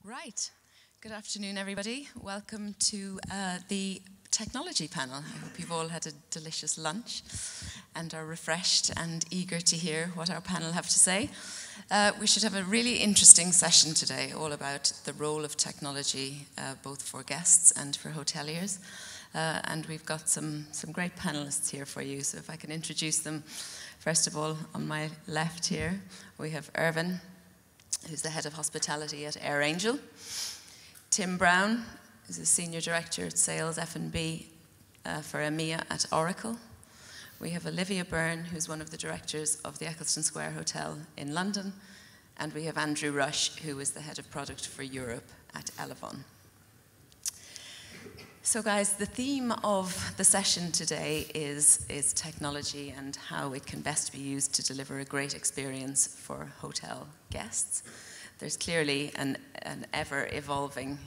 Right. Good afternoon, everybody. Welcome to the technology panel. I hope you've all had a delicious lunch and are refreshed and eager to hear what our panel have to say. We should have a really interesting session today, all about the role of technology, both for guests and for hoteliers. And we've got some great panelists here for you. So if I can introduce them. First of all, on my left here, we have Irvin, who's the head of hospitality at AirAngel. Tim Brown is a senior director at sales F&B for EMEA at Oracle. We have Olivia Byrne, who's one of the directors of the Eccleston Square Hotel in London. And we have Andrew Rush, who is the head of product for Europe at Elavon. So guys, the theme of the session today is technology and how it can best be used to deliver a great experience for hotel guests. There's clearly an ever-evolving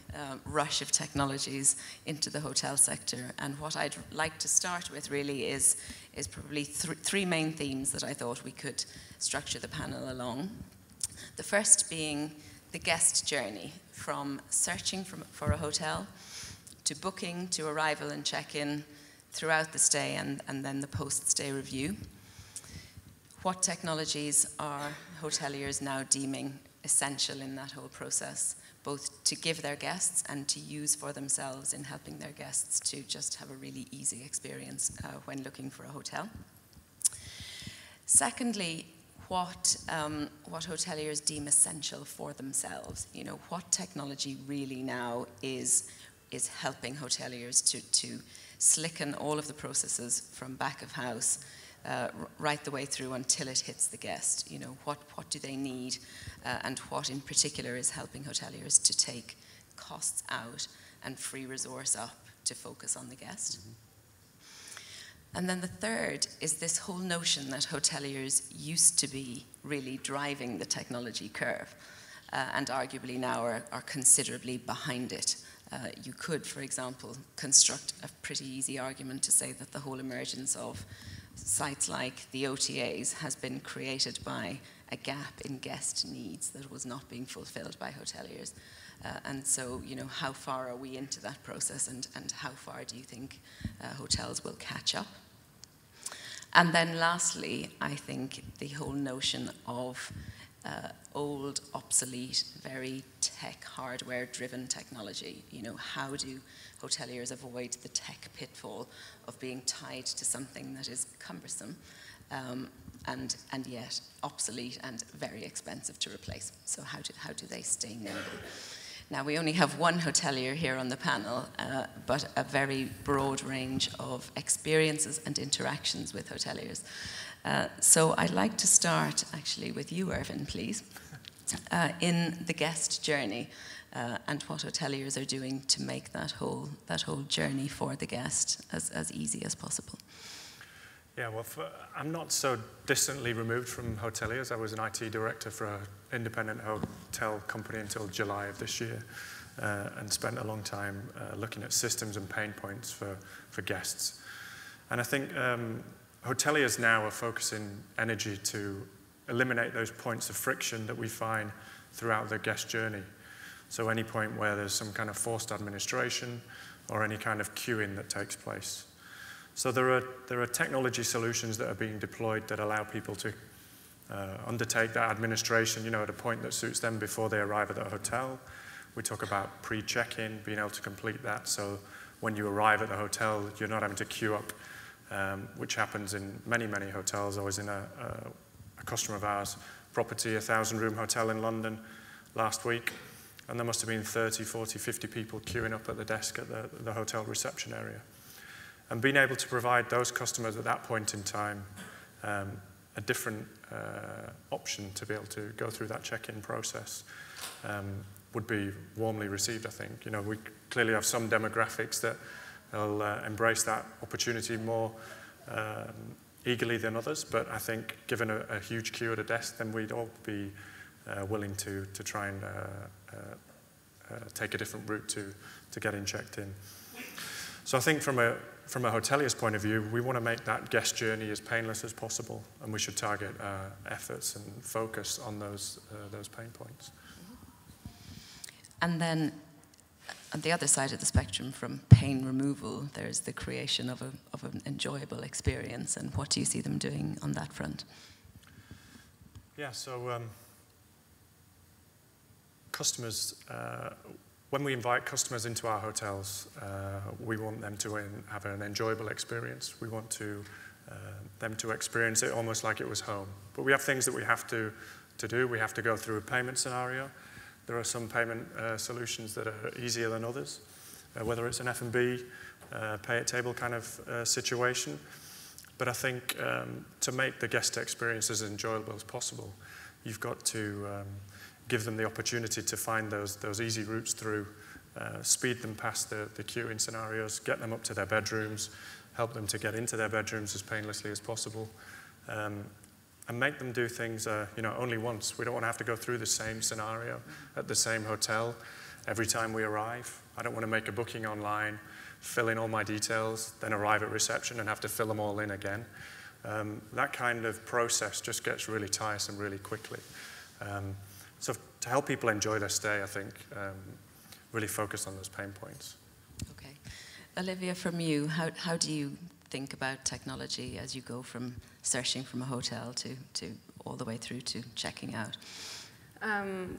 rush of technologies into the hotel sector. And what I'd like to start with really is probably three main themes that I thought we could structure the panel along. The first being the guest journey, from searching for a hotel to booking, to arrival and check-in, throughout the stay and then the post-stay review. What technologies are hoteliers now deeming essential in that whole process, both to give their guests and to use for themselves in helping their guests to just have a really easy experience when looking for a hotel. Secondly, what hoteliers deem essential for themselves. You know, what technology really now is helping hoteliers to slicken all of the processes from back of house right the way through until it hits the guest. You know, what do they need and what in particular is helping hoteliers to take costs out and free resource up to focus on the guest. Mm-hmm. And then the third is this whole notion that hoteliers used to be really driving the technology curve and arguably now are considerably behind it. You could, for example, construct a pretty easy argument to say that the whole emergence of sites like the OTAs has been created by a gap in guest needs that was not being fulfilled by hoteliers. And so, you know, how far are we into that process and how far do you think hotels will catch up? And then lastly, I think the whole notion of old, obsolete, very tech, hardware-driven technology. You know, how do hoteliers avoid the tech pitfall of being tied to something that is cumbersome and yet obsolete and very expensive to replace? So how do they stay nimble? Now, we only have one hotelier here on the panel, but a very broad range of experiences and interactions with hoteliers. So I'd like to start actually with you, Irvin, please, in the guest journey and what hoteliers are doing to make that whole journey for the guest as easy as possible. Yeah, well, I'm not so distantly removed from hoteliers. I was an IT director for an independent hotel company until July of this year and spent a long time looking at systems and pain points for guests. And I think hoteliers now are focusing energy to eliminate those points of friction that we find throughout the guest journey. So any point where there's some kind of forced administration or any kind of queuing that takes place. So there are technology solutions that are being deployed that allow people to undertake that administration, you know, at a point that suits them before they arrive at the hotel. We talk about pre-check-in, being able to complete that. So when you arrive at the hotel, you're not having to queue up, which happens in many, many hotels. I was in a customer of ours property, a 1,000-room hotel in London last week, and there must have been 30, 40, 50 people queuing up at the desk at the hotel reception area. And being able to provide those customers at that point in time a different option to be able to go through that check-in process would be warmly received, I think. You know, we clearly have some demographics that will embrace that opportunity more eagerly than others, but I think given a huge queue at a desk, then we'd all be willing to try and take a different route to getting checked in. So I think from a hotelier's point of view, we want to make that guest journey as painless as possible, and we should target efforts and focus on those pain points. And then on the other side of the spectrum, from pain removal, there's the creation of an enjoyable experience. And what do you see them doing on that front? Yeah, so customers, when we invite customers into our hotels, we want them to have an enjoyable experience. We want them to experience it almost like it was home. But we have things that we have to do. We have to go through a payment scenario. There are some payment solutions that are easier than others, whether it's an F&B, pay at table kind of situation. But I think to make the guest experience as enjoyable as possible, you've got to give them the opportunity to find those easy routes through, speed them past the queuing scenarios, get them up to their bedrooms, help them to get into their bedrooms as painlessly as possible, and make them do things only once. We don't want to have to go through the same scenario at the same hotel every time we arrive. I don't want to make a booking online, fill in all my details, then arrive at reception and have to fill them all in again. That kind of process just gets really tiresome really quickly. So to help people enjoy their stay, I think, really focus on those pain points. Okay. Olivia, from you, how do you think about technology as you go from searching from a hotel to all the way through to checking out?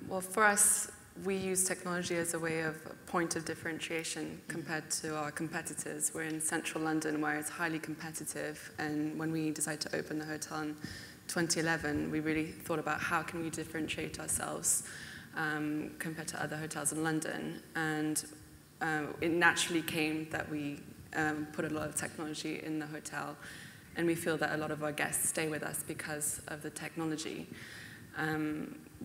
Well, for us, we use technology as a way of point of differentiation compared to our competitors. We're in central London where it's highly competitive, and when we decided to open the hotel in 2011, we really thought about how can we differentiate ourselves compared to other hotels in London, and it naturally came that we put a lot of technology in the hotel, and we feel that a lot of our guests stay with us because of the technology.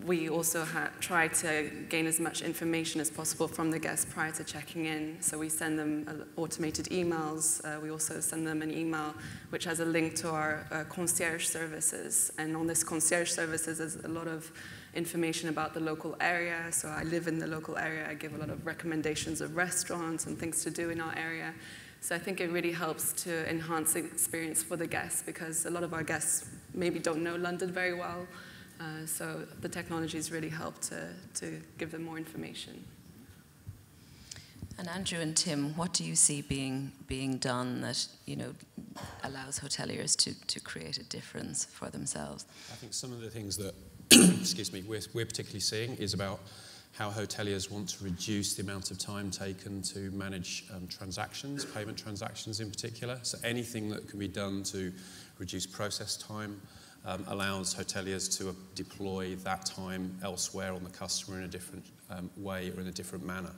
We also try to gain as much information as possible from the guests prior to checking in. So we send them automated emails. We also send them an email which has a link to our concierge services. And on this concierge services, there's a lot of information about the local area. So I live in the local area. I give a lot of recommendations of restaurants and things to do in our area. So I think it really helps to enhance the experience for the guests, because a lot of our guests maybe don't know London very well. So the technology has really helped to give them more information. And Andrew and Tim, what do you see being done that allows hoteliers to create a difference for themselves? I think some of the things that excuse me, we're particularly seeing is about how hoteliers want to reduce the amount of time taken to manage transactions, payment transactions in particular. So anything that can be done to reduce process time allows hoteliers to deploy that time elsewhere on the customer in a different way or in a different manner.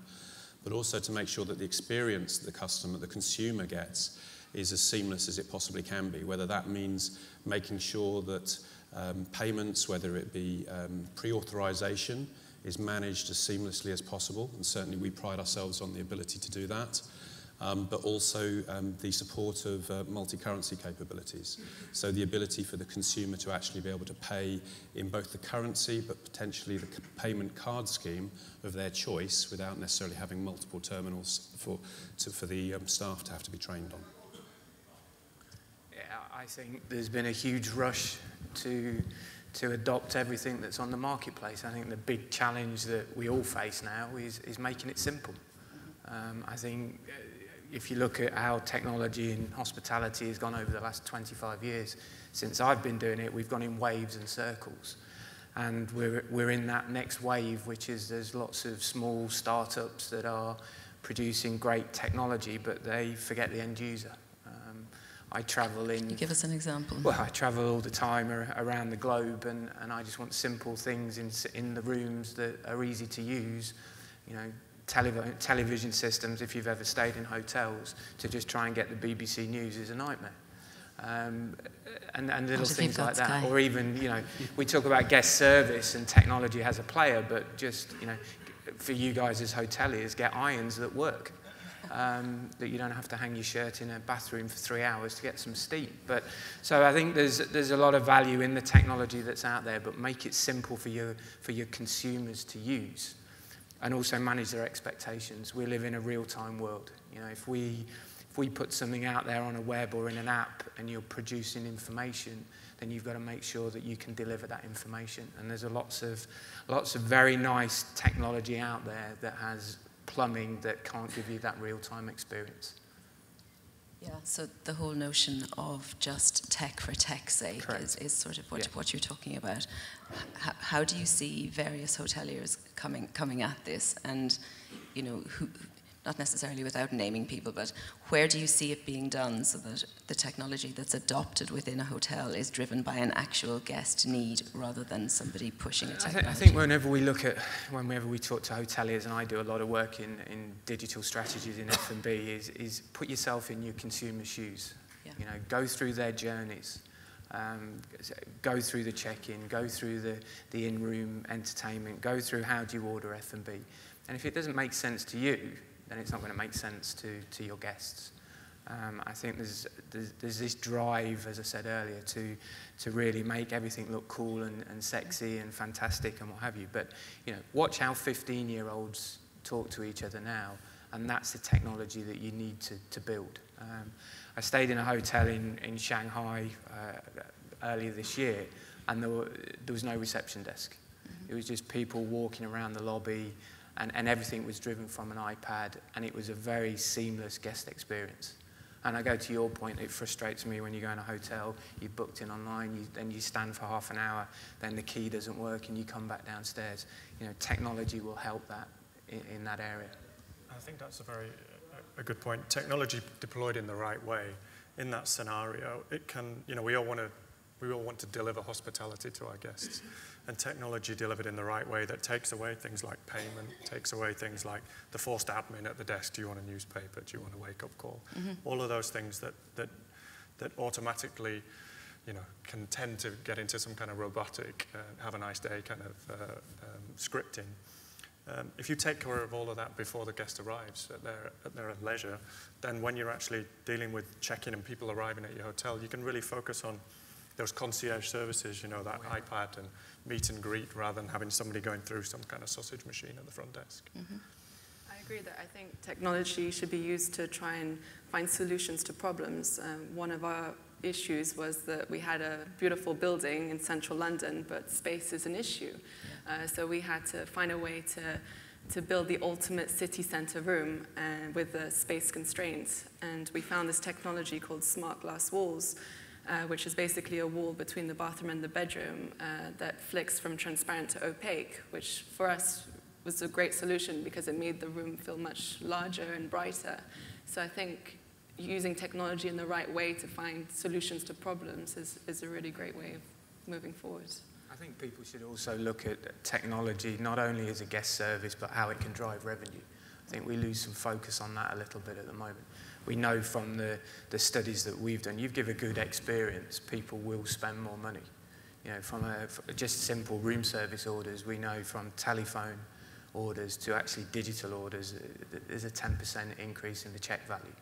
But also to make sure that the experience that the consumer gets is as seamless as it possibly can be, whether that means making sure that payments, whether it be pre-authorization, is managed as seamlessly as possible, and certainly we pride ourselves on the ability to do that. But also the support of multi-currency capabilities. So the ability for the consumer to actually be able to pay in both the currency but potentially the payment card scheme of their choice without necessarily having multiple terminals for the staff to have to be trained on. Yeah, I think there's been a huge rush to adopt everything that's on the marketplace. I think the big challenge that we all face now is making it simple. I think if you look at how technology in hospitality has gone over the last 25 years, since I've been doing it, we've gone in waves and circles. And we're in that next wave, which is there's lots of small startups that are producing great technology, but they forget the end user. I travel in... Can you give us an example? Well, I travel all the time around the globe, and I just want simple things in the rooms that are easy to use. Television systems, if you've ever stayed in hotels, to just try and get the BBC News is a nightmare. And little things like that. Sky. Or even, we talk about guest service and technology has a player, but just, for you guys as hoteliers, get irons that work. That you don't have to hang your shirt in a bathroom for 3 hours to get some steam. So I think there's a lot of value in the technology that's out there, but make it simple for your consumers to use. And also manage their expectations. We live in a real-time world. If we put something out there on a web or in an app and you're producing information, then you've got to make sure that you can deliver that information. And there's lots of very nice technology out there that has plumbing that can't give you that real-time experience. Yeah, so the whole notion of just tech for tech's sake is sort of what you're talking about. How do you see various hoteliers coming at this, and who, not necessarily without naming people, but where do you see it being done so that the technology that's adopted within a hotel is driven by an actual guest need rather than somebody pushing a technology? I think whenever we talk to hoteliers, and I do a lot of work in digital strategies in F&B, is put yourself in your consumer's shoes. Yeah. Go through their journeys. Go through the check-in, go through the in-room entertainment, go through how do you order F&B. And if it doesn't make sense to you, then it's not going to make sense to your guests. I think there's this drive, as I said earlier, to really make everything look cool and sexy and fantastic and what have you. But watch how 15-year-olds talk to each other now, and that's the technology that you need to build. I stayed in a hotel in Shanghai earlier this year, and there was no reception desk. It was just people walking around the lobby, and everything was driven from an iPad, and it was a very seamless guest experience. And I go to your point, it frustrates me when you go in a hotel, you booked in online, then you stand for half an hour, then the key doesn't work and you come back downstairs. Technology will help that in that area. I think that's a good point. Technology deployed in the right way, in that scenario, it can, we all want to deliver hospitality to our guests. And technology delivered in the right way that takes away things like payment, takes away things like the forced admin at the desk. Do you want a newspaper? Do you want a wake-up call? All of those things that automatically, can tend to get into some kind of robotic, have a nice day kind of scripting. If you take care of all of that before the guest arrives at their leisure, then when you're actually dealing with check-in and people arriving at your hotel, you can really focus on those concierge services, that iPad and meet and greet, rather than having somebody going through some kind of sausage machine at the front desk. I agree that I think technology should be used to try and find solutions to problems. One of our issues was that we had a beautiful building in central London, but space is an issue. So we had to find a way to build the ultimate city centre room with the space constraints. And we found this technology called smart glass walls, which is basically a wall between the bathroom and the bedroom that flicks from transparent to opaque, which for us was a great solution because it made the room feel much larger and brighter. So I think using technology in the right way to find solutions to problems is a really great way of moving forward. I think people should also look at technology not only as a guest service, but how it can drive revenue. I think we lose some focus on that a little bit at the moment. We know from the studies that we've done, you give a good experience, people will spend more money. From just simple room service orders, we know from telephone orders to actually digital orders, there's a 10% increase in the check value.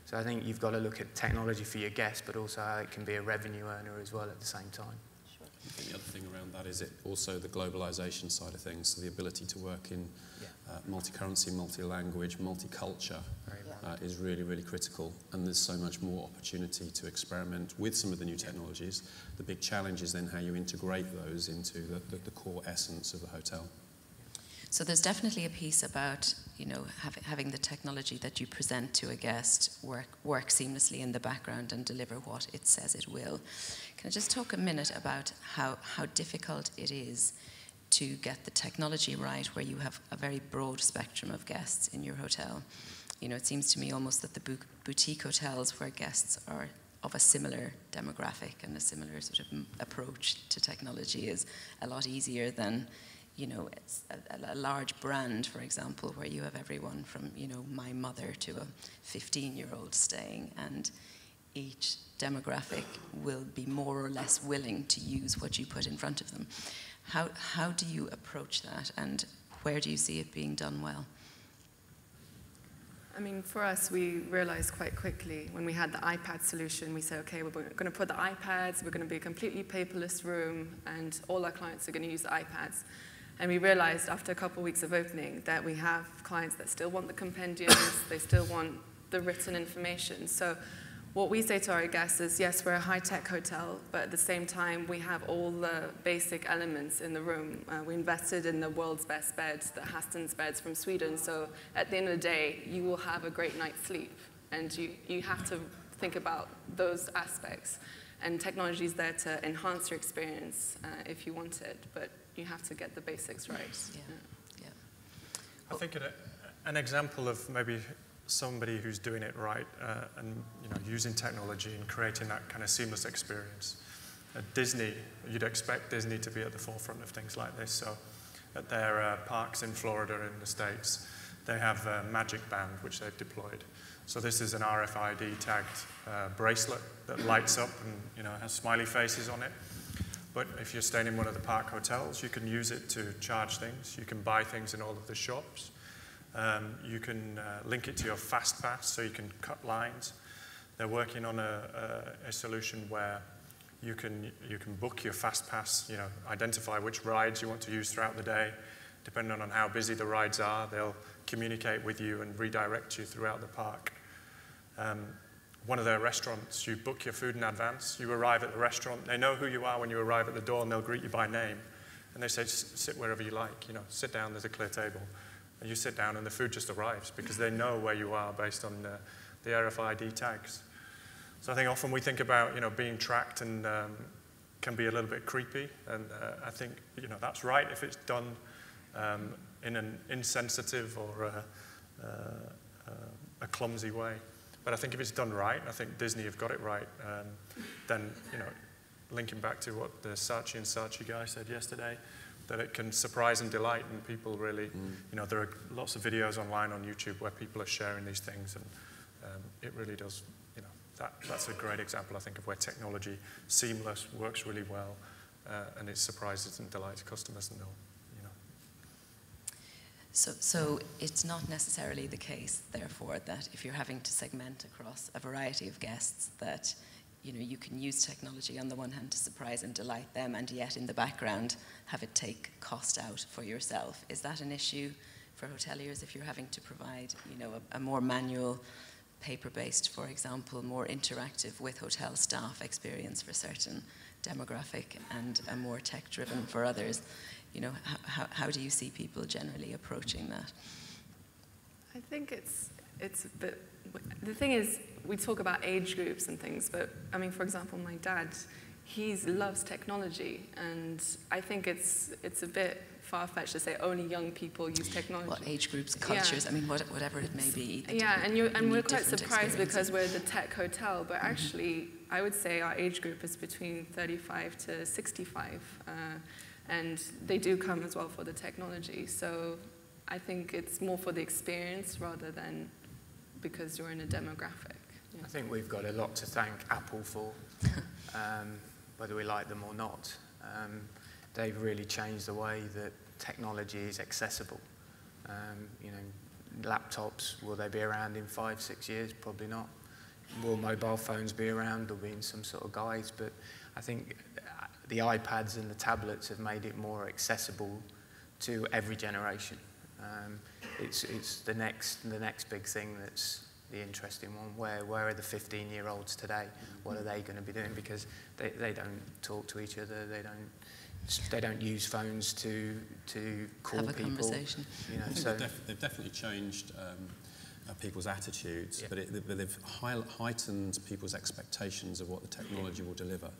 So I think you've got to look at technology for your guests, but also how it can be a revenue earner as well at the same time. I think the other thing around that is also the globalization side of things, so the ability to work in multi-currency, multi-language, multi-culture is really, really critical, and there's so much more opportunity to experiment with some of the new technologies. The big challenge is then how you integrate those into the core essence of the hotel. So there's definitely a piece about, having the technology that you present to a guest work seamlessly in the background and deliver what it says it will. Can I just talk a minute about how difficult it is to get the technology right where you have a very broad spectrum of guests in your hotel? It seems to me almost that the boutique hotels where guests are of a similar demographic and a similar sort of approach to technology is a lot easier than it's a large brand, for example, where you have everyone from, my mother to a 15-year-old staying, and each demographic will be more or less willing to use what you put in front of them. How do you approach that, and where do you see it being done well? I mean, for us, we realized quite quickly when we had the iPad solution, we said, okay, we're going to put the iPads, we're going to be a completely paperless room, and all our clients are going to use the iPads. And we realized after a couple of weeks of opening that we have clients that still want the compendiums, they still want the written information. So what we say to our guests is, yes, we're a high-tech hotel, but at the same time, we have all the basic elements in the room. We invested in the world's best beds, the Haston's beds from Sweden, so at the end of the day, you will have a great night's sleep, and you have to think about those aspects. And technology is there to enhance your experience if you want it, but you have to get the basics right. Yeah. I think an example of maybe somebody who's doing it right and using technology and creating that kind of seamless experience. At Disney, you'd expect Disney to be at the forefront of things like this. So at their parks in Florida in the States, they have a Magic Band, which they've deployed. So this is an RFID tagged bracelet that lights up and has smiley faces on it. But if you're staying in one of the park hotels, you can use it to charge things. You can buy things in all of the shops. You can link it to your FastPass so you can cut lines. They're working on a solution where you can book your FastPass, identify which rides you want to use throughout the day. Depending on how busy the rides are, they'll communicate with you and redirect you throughout the park. One of their restaurants, you book your food in advance, you arrive at the restaurant, they know who you are when you arrive at the door and they'll greet you by name. And they say, sit wherever you like, sit down, there's a clear table. And you sit down and the food just arrives because they know where you are based on the RFID tags. So I think often we think about, being tracked and can be a little bit creepy. And I think, that's right if it's done in an insensitive or a clumsy way. But I think if it's done right, I think Disney have got it right, then, linking back to what the Saatchi and Saatchi guy said yesterday, that it can surprise and delight, and people really, there are lots of videos online on YouTube where people are sharing these things, and it really does, that's a great example, I think, of where technology, seamless, works really well, and it surprises and delights customers, and they'll, So it's not necessarily the case, therefore, that if you're having to segment across a variety of guests, that you can use technology on the one hand to surprise and delight them, and yet in the background have it take cost out for yourself. Is that an issue for hoteliers if you're having to provide, a more manual, paper-based, for example, more interactive with hotel staff experience for certain demographic and a more tech-driven for others? How do you see people generally approaching that? I think it's a bit, the thing is, we talk about age groups and things, but I mean, for example, my dad, he loves technology, and I think it's a bit far-fetched to say only young people use technology. What age groups, cultures, I mean, whatever it may be. Yeah, and we're quite surprised because we're the tech hotel, but actually, I would say our age group is between 35 to 65. And they do come as well for the technology. So I think it's more for the experience rather than because you're in a demographic. Yeah. I think we've got a lot to thank Apple for, whether we like them or not. They've really changed the way that technology is accessible. Laptops, will they be around in 5-6 years? Probably not. Will mobile phones be around? They'll be in some sort of guise, but I think the iPads and the tablets have made it more accessible to every generation. It's the next big thing that's the interesting one. Where are the 15-year-olds today? What are they going to be doing? Because they don't talk to each other. They don't use phones to call have a people. Conversation. So they've definitely changed people's attitudes, yeah. but they've heightened people's expectations of what the technology will deliver.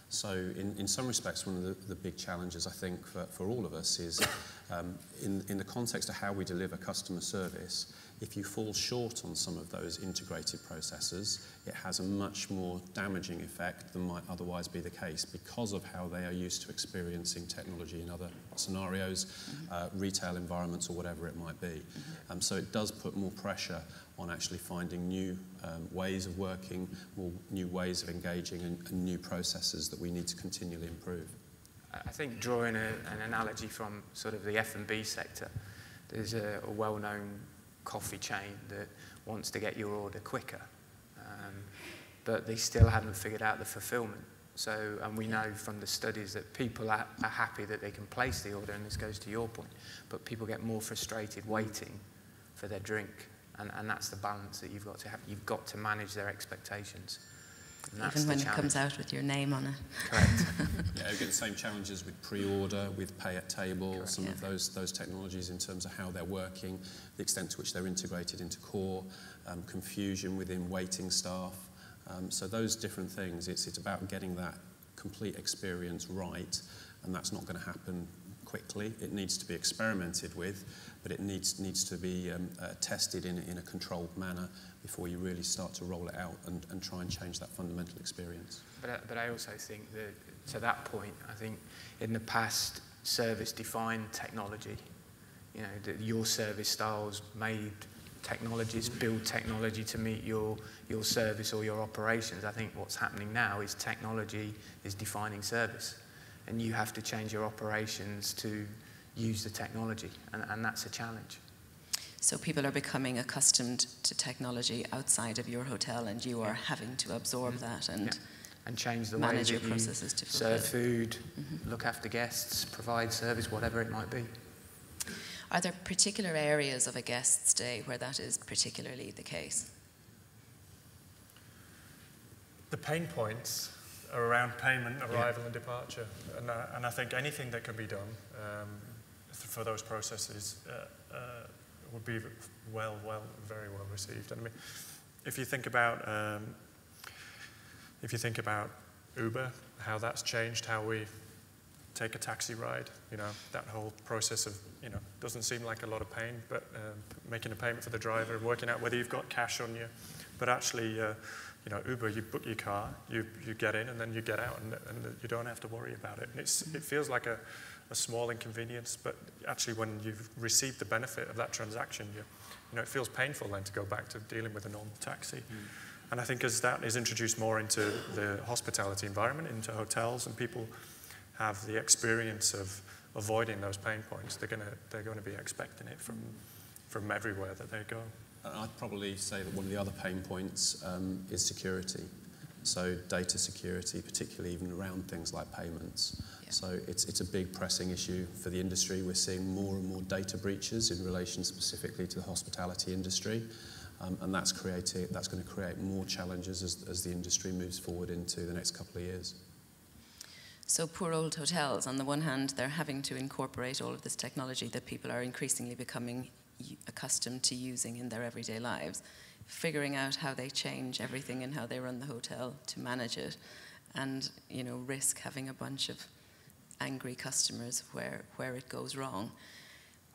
So in some respects, one of the big challenges, I think, for all of us is in the context of how we deliver customer service, if you fall short on some of those integrated processes, it has a much more damaging effect than might otherwise be the case because of how they are used to experiencing technology in other scenarios, retail environments or whatever it might be. So it does put more pressure on actually finding new ways of working, new ways of engaging and new processes that we need to continually improve. I think drawing an analogy from sort of the F&B sector, there's a well-known coffee chain that wants to get your order quicker, but they still haven't figured out the fulfillment. So, and we know from the studies that people are happy that they can place the order, and this goes to your point, but people get more frustrated waiting for their drink, and that's the balance that you've got to have. You've got to manage their expectations. And that's Even when the it challenge. comes out with your name on it. Correct. Yeah, we get the same challenges with pre-order, with pay at table, Correct. some Yeah. of those technologies in terms of how they're working, the extent to which they're integrated into core, confusion within waiting staff. So those different things, it's about getting that complete experience right, and that's not going to happen quickly. It needs to be experimented with, but it needs to be tested in a controlled manner before you really start to roll it out and try and change that fundamental experience. But I also think that, to that point, I think in the past, service defined technology. You know, that your service styles made technologies, build technology to meet your service or your operations. I think what's happening now is technology is defining service, and you have to change your operations to use the technology, and that's a challenge. So people are becoming accustomed to technology outside of your hotel, and you are having to absorb that and And change the way manage that your you processes to serve fulfill. food, look after guests, provide service, whatever it might be. Are there particular areas of a guest stay where that is particularly the case? The pain points are around payment, arrival and departure. And I think anything that can be done for those processes would be very well received. And I mean, if you think about Uber, how that's changed how we take a taxi ride, you know, that whole process of, you know, doesn't seem like a lot of pain, but making a payment for the driver, working out whether you've got cash on you, but actually, you know, Uber, you book your car, you get in, and then you get out, and you don't have to worry about it. And it feels like a small inconvenience, but actually, when you've received the benefit of that transaction, you know, it feels painful then to go back to dealing with a normal taxi. And I think as that is introduced more into the hospitality environment, into hotels, and people have the experience of avoiding those pain points, they're going to be expecting it from everywhere that they go. I'd probably say that one of the other pain points is security. So data security, particularly even around things like payments. Yeah. So it's a big pressing issue for the industry. We're seeing more and more data breaches in relation specifically to the hospitality industry. And that's going to create more challenges as the industry moves forward into the next couple of years. So poor old hotels, on the one hand, they're having to incorporate all of this technology that people are increasingly becoming accustomed to using in their everyday lives, figuring out how they change everything and how they run the hotel to manage it, and, you know, risk having a bunch of angry customers where it goes wrong.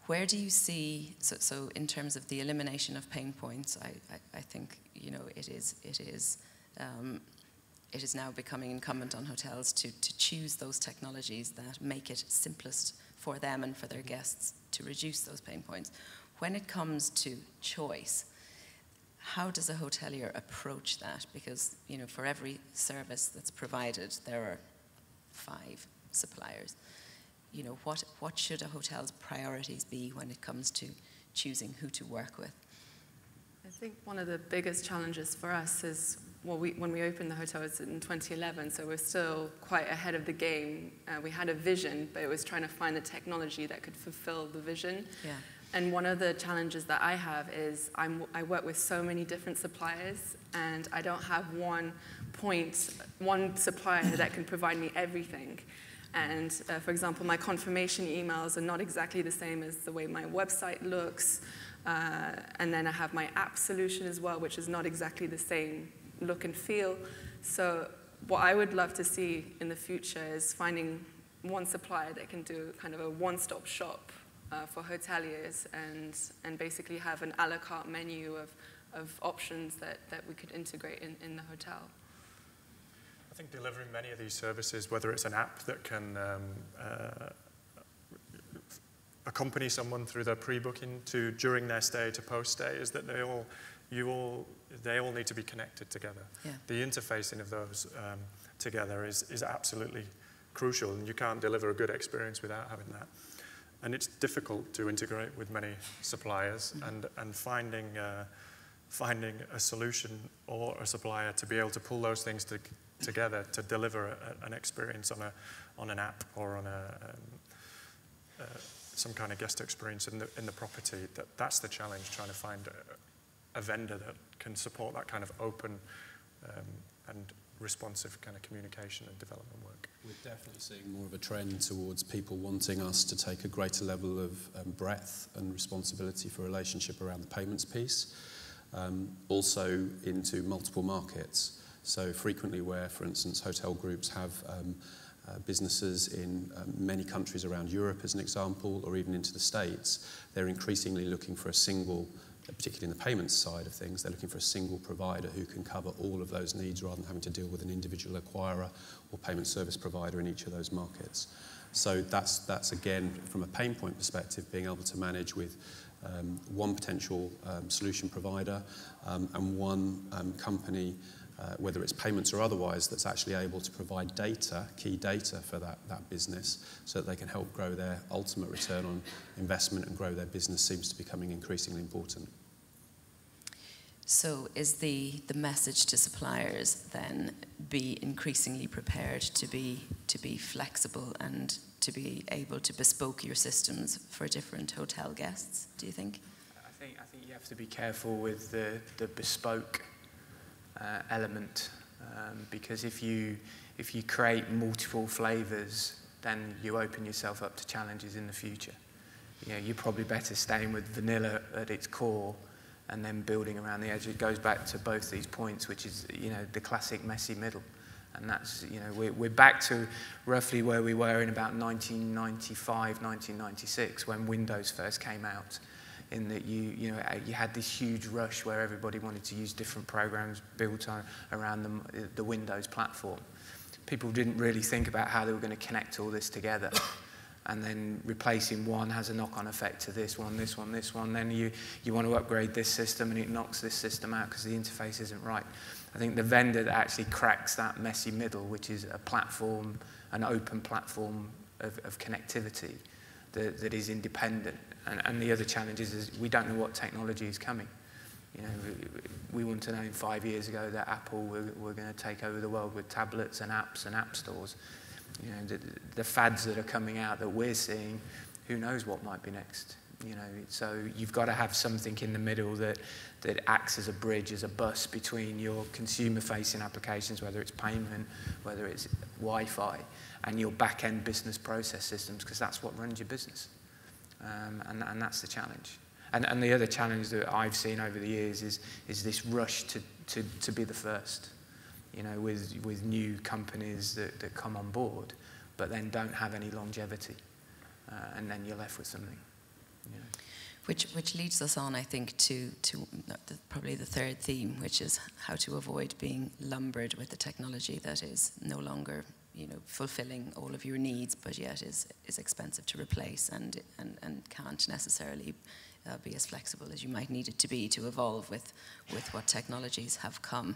Where do you see, so in terms of the elimination of pain points, I think, you know, it is now becoming incumbent on hotels to choose those technologies that make it simplest for them and for their guests to reduce those pain points. When it comes to choice, how does a hotelier approach that? Because, you know, for every service that's provided, there are 5 suppliers. You know, what should a hotel's priorities be when it comes to choosing who to work with? I think one of the biggest challenges for us is, well, when we opened the hotel, it was in 2011, so we're still quite ahead of the game. We had a vision, but it was trying to find the technology that could fulfill the vision. Yeah. And one of the challenges that I have is I work with so many different suppliers, and I don't have one supplier that can provide me everything. And for example, my confirmation emails are not exactly the same as the way my website looks. And then I have my app solution as well, which is not exactly the same look and feel. So what I would love to see in the future is finding one supplier that can do kind of a one-stop shop for hoteliers, and basically have an a la carte menu of options that we could integrate in the hotel. I think delivering many of these services, whether it's an app that can accompany someone through their pre-booking to during their stay to post-stay, is that they all need to be connected together. Yeah. The interfacing of those together is absolutely crucial, and you can't deliver a good experience without having that. And it's difficult to integrate with many suppliers, and finding a solution or a supplier to be able to pull those things together to deliver an experience on an app or on some kind of guest experience in the property. That's the challenge, trying to find a vendor that can support that kind of open and responsive kind of communication and development work. We're definitely seeing more of a trend towards people wanting us to take a greater level of breadth and responsibility for relationship around the payments piece, also into multiple markets. So frequently where, for instance, hotel groups have businesses in many countries around Europe, as an example, or even into the States, they're increasingly looking for a single, particularly in the payments side of things, they're looking for a single provider who can cover all of those needs rather than having to deal with an individual acquirer or payment service provider in each of those markets. So that's again, from a pain point perspective, being able to manage with one potential solution provider and one company, whether it's payments or otherwise, that's actually able to provide data, key data for that business, so that they can help grow their ultimate return on investment and grow their business, seems to be becoming increasingly important. So is the message to suppliers then be increasingly prepared to be flexible and to be able to bespoke your systems for different hotel guests, do you think? I think you have to be careful with the bespoke element, because if you create multiple flavors, then you open yourself up to challenges in the future. You know, you're probably better staying with vanilla at its core and then building around the edge. It goes back to both these points, which is, you know, the classic messy middle. And that's, you know, we're back to roughly where we were in about 1995, 1996, when Windows first came out. In that you had this huge rush where everybody wanted to use different programs built around the Windows platform. People didn't really think about how they were going to connect all this together. And then replacing one has a knock-on effect to this one, this one, this one. Then you want to upgrade this system and it knocks this system out because the interface isn't right. I think the vendor that actually cracks that messy middle, which is a platform, an open platform of connectivity that is independent. And the other challenge is we don't know what technology is coming. You know, we wouldn't have known 5 years ago that Apple were going to take over the world with tablets and apps and app stores. You know, the fads that are coming out that we're seeing, who knows what might be next. You know, so you've got to have something in the middle that acts as a bridge, as a bus between your consumer-facing applications, whether it's payment, whether it's Wi-Fi, and your back-end business process systems, because that's what runs your business. And that's the challenge. And the other challenge that I've seen over the years is this rush to be the first, you know, with new companies that come on board, but then don't have any longevity, and then you're left with something. You know. Which leads us on, I think, to probably the third theme, which is how to avoid being lumbered with the technology that is no longer, you know, fulfilling all of your needs, but yet is expensive to replace and can't necessarily be as flexible as you might need it to be to evolve with what technologies have come.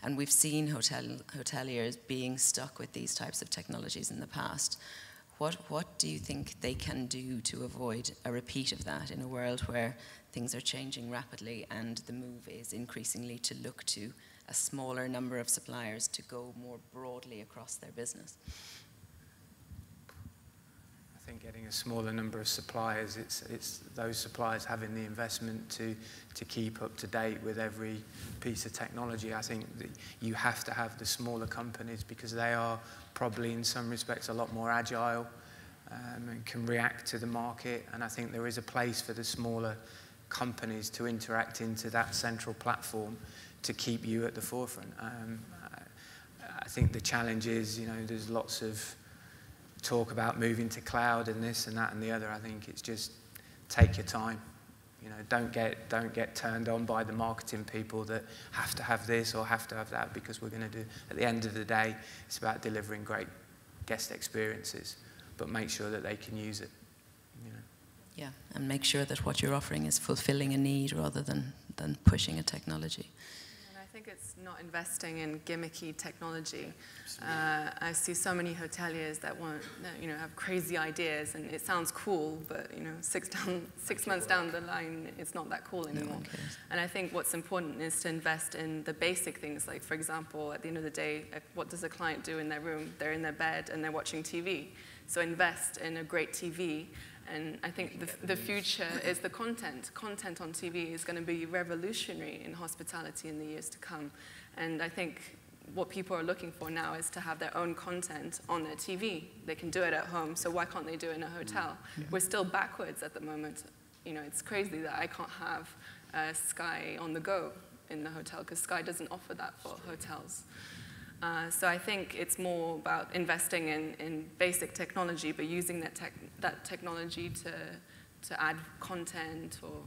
And we've seen hoteliers being stuck with these types of technologies in the past. What do you think they can do to avoid a repeat of that in a world where things are changing rapidly and the move is increasingly to look to a smaller number of suppliers to go more broadly across their business? I think getting a smaller number of suppliers, it's those suppliers having the investment to keep up to date with every piece of technology. I think that you have to have the smaller companies because they are probably in some respects a lot more agile and can react to the market. And I think there is a place for the smaller companies to interact into that central platform to keep you at the forefront. I think the challenge is, you know, there's lots of talk about moving to cloud and this and that and the other. I think it's just take your time. You know, don't get turned on by the marketing people that have to have this or have to have that, because we're going to do, at the end of the day, it's about delivering great guest experiences, but make sure that they can use it. You know. Yeah, and make sure that what you're offering is fulfilling a need rather than pushing a technology. I think it's not investing in gimmicky technology. I see so many hoteliers that want, you know, have crazy ideas, and it sounds cool, but you know, six months down the line, it's not that cool anymore. No, and I think what's important is to invest in the basic things. Like, for example, at the end of the day, what does a client do in their room? They're in their bed and they're watching TV. So invest in a great TV. And I think the future is the content. Content on TV is going to be revolutionary in hospitality in the years to come. And I think what people are looking for now is to have their own content on their TV. They can do it at home, so why can't they do it in a hotel? We're still backwards at the moment. You know, it's crazy that I can't have Sky on the go in the hotel because Sky doesn't offer that for hotels. So I think it's more about investing in basic technology, but using that technology to add content or...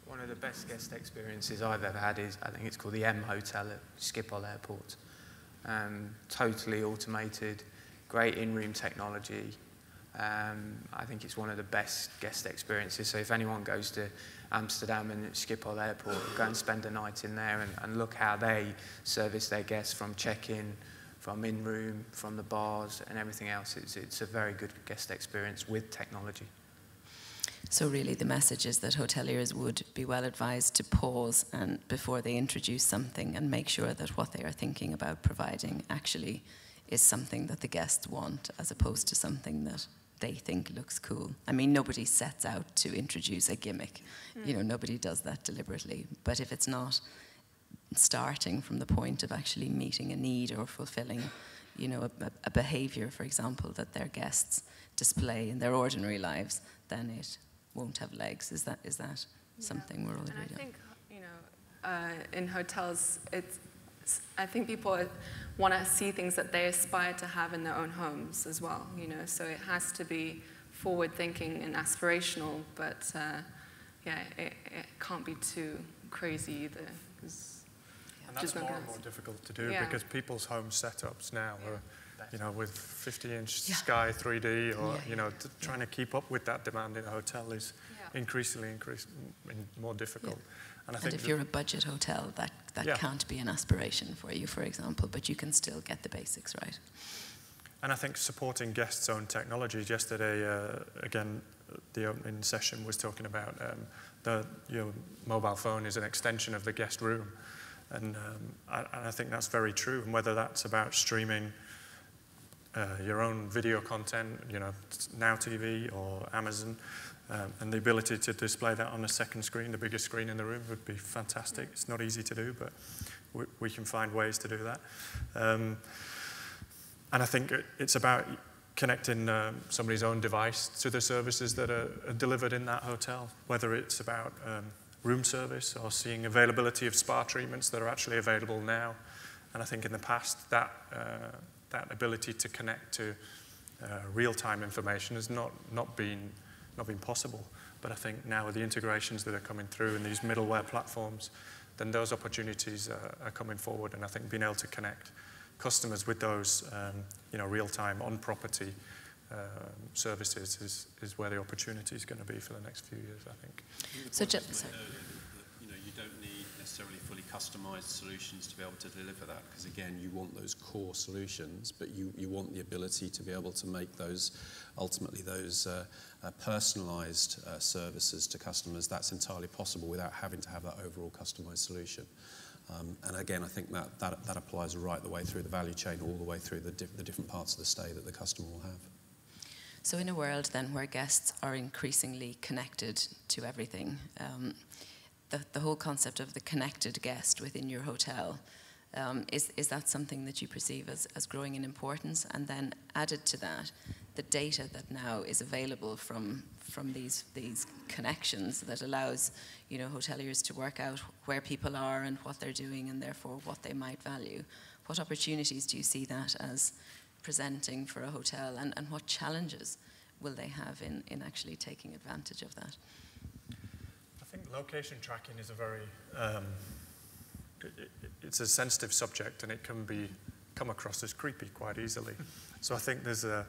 One of the best guest experiences I've ever had is, I think it's called the M Hotel at Schiphol Airport. Totally automated, great in-room technology. I think it's one of the best guest experiences. So if anyone goes to Amsterdam and Schiphol Airport, go and spend a night in there and look how they service their guests from check-in, from in-room, from the bars and everything else. It's a very good guest experience with technology. So really the message is that hoteliers would be well advised to pause and before they introduce something and make sure that what they are thinking about providing actually is something that the guests want as opposed to something that they think looks cool. I mean, nobody sets out to introduce a gimmick. You know, nobody does that deliberately. But if it's not starting from the point of actually meeting a need or fulfilling, you know, a behavior, for example, that their guests display in their ordinary lives, then it won't have legs. Is that something we're already doing? And I think, you know, in hotels, I think people want to see things that they aspire to have in their own homes as well, you know, so it has to be forward-thinking and aspirational, but yeah, it can't be too crazy either. And that's more and more difficult to do because people's home setups now are, you know, with 50-inch Sky 3D or, you know, trying to keep up with that demand in a hotel is increasingly more difficult. And I think if you're a budget hotel, that can't be an aspiration for you, for example, but you can still get the basics right. And I think supporting guests' own technologies. Yesterday, again, the opening session was talking about your mobile phone is an extension of the guest room. And I think that's very true. And whether that's about streaming your own video content, you know, Now TV or Amazon, and the ability to display that on a second screen, the biggest screen in the room, would be fantastic. It's not easy to do, but we can find ways to do that. And I think it's about connecting somebody's own device to the services that are delivered in that hotel, whether it's about room service or seeing availability of spa treatments that are actually available now. And I think in the past, that ability to connect to real-time information has not been possible. But I think now with the integrations that are coming through and these middleware platforms, then those opportunities are coming forward. And I think being able to connect customers with those you know, real-time on-property services is where the opportunity is going to be for the next few years, I think. So you know, you don't need necessarily fully customized solutions to be able to deliver that, because again, you want those core solutions, but you want the ability to be able to make those, ultimately those personalized services to customers. That's entirely possible without having to have that overall customized solution. And again, I think that applies right the way through the value chain, all the way through the different parts of the stay that the customer will have. So in a world then where guests are increasingly connected to everything, the whole concept of the connected guest within your hotel, is that something that you perceive as growing in importance? And then added to that, the data that now is available from these connections that allows, you know, hoteliers to work out where people are and what they're doing and therefore what they might value. What opportunities do you see that as presenting for a hotel, and what challenges will they have in actually taking advantage of that? I think location tracking is a very, it's a sensitive subject, and it can come across as creepy quite easily. So I think there's a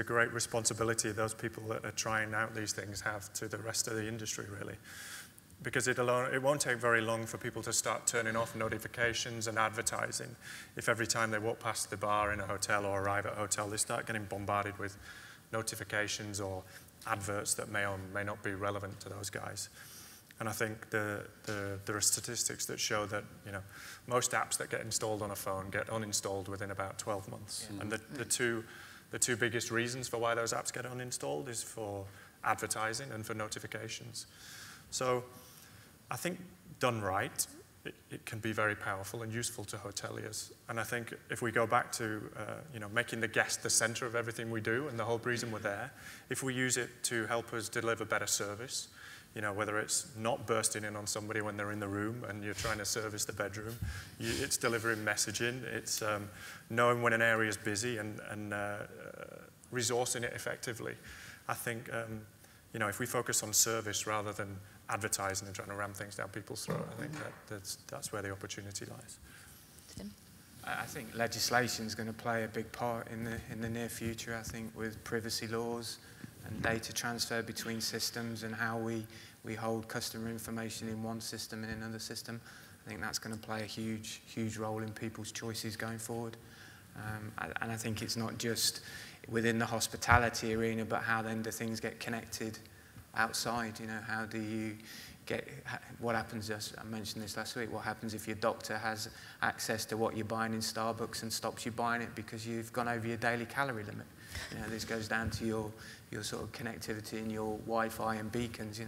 great responsibility those people that are trying out these things have to the rest of the industry, really. Because it won't take very long for people to start turning off notifications and advertising if every time they walk past the bar in a hotel or arrive at a hotel, they start getting bombarded with notifications or adverts that may or may not be relevant to those guys. And I think there are statistics that show that, you know, most apps that get installed on a phone get uninstalled within about 12 months. Yeah. And the two biggest reasons for why those apps get uninstalled is for advertising and for notifications. So I think done right, it can be very powerful and useful to hoteliers. And I think if we go back to making the guest the center of everything we do and the whole reason we're there, if we use it to help us deliver better service, whether it's not bursting in on somebody when they're in the room and you're trying to service the bedroom, it's delivering messaging, it's knowing when an area is busy and resourcing it effectively. I think if we focus on service rather than advertising and trying to ram things down people's throat, I think that's where the opportunity lies. Tim? I think legislation is going to play a big part in the near future. I think with privacy laws and data transfer between systems and how we hold customer information in one system and in another system, I think that's going to play a huge role in people's choices going forward. And I think it's not just within the hospitality arena, but how then do things get connected outside? How do you get, what happens, I mentioned this last week, what happens if your doctor has access to what you're buying in Starbucks and stops you buying it because you've gone over your daily calorie limit? This goes down to your sort of connectivity and your Wi-Fi and beacons.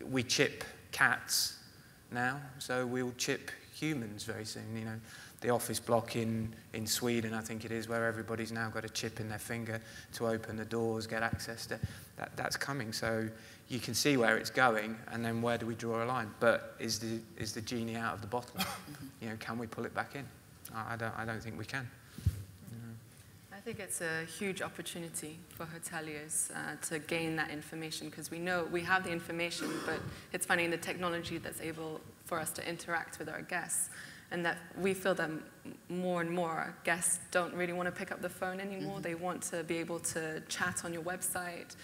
We chip cats now, so we'll chip humans very soon. The office block in Sweden, I think it is, where everybody's now got a chip in their finger to open the doors, get access to that's coming. So you can see where it's going, and then where do we draw a line? But is the genie out of the bottle? Can we pull it back in? I don't think we can. I think it's a huge opportunity for hoteliers to gain that information, because we know we have the information, but it's finding the technology that's able for us to interact with our guests. And that we feel that more and more our guests don't really want to pick up the phone anymore. They want to be able to chat on your website.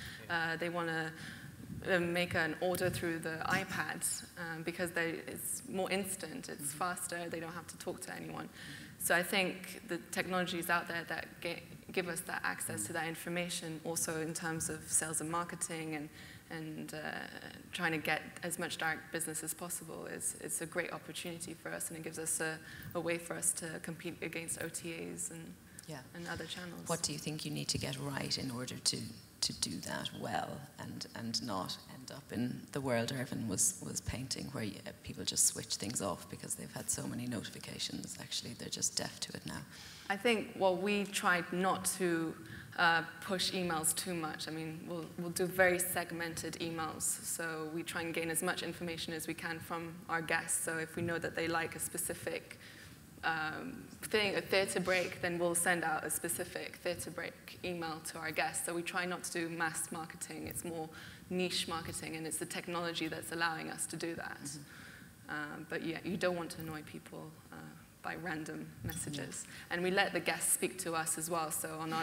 They want to make an order through the iPad because it's more instant, it's faster, they don't have to talk to anyone. So I think the technology is out there that give us that access to that information, also in terms of sales and marketing and trying to get as much direct business as possible. It's a great opportunity for us, and it gives us a way for us to compete against OTAs and other channels. What do you think you need to get right in order to do that well and not end up in the world Irvin was painting, where people just switch things off because they've had so many notifications? Actually, they're just deaf to it now. I think, we tried not to push emails too much. I mean, we'll do very segmented emails. So we try and gain as much information as we can from our guests. So if we know that they like a specific thing, a theatre break, then we'll send out a specific theatre break email to our guests. So we try not to do mass marketing. It's more niche marketing, and it's the technology that's allowing us to do that. But yeah, you don't want to annoy people by random messages. And we let the guests speak to us as well. So on our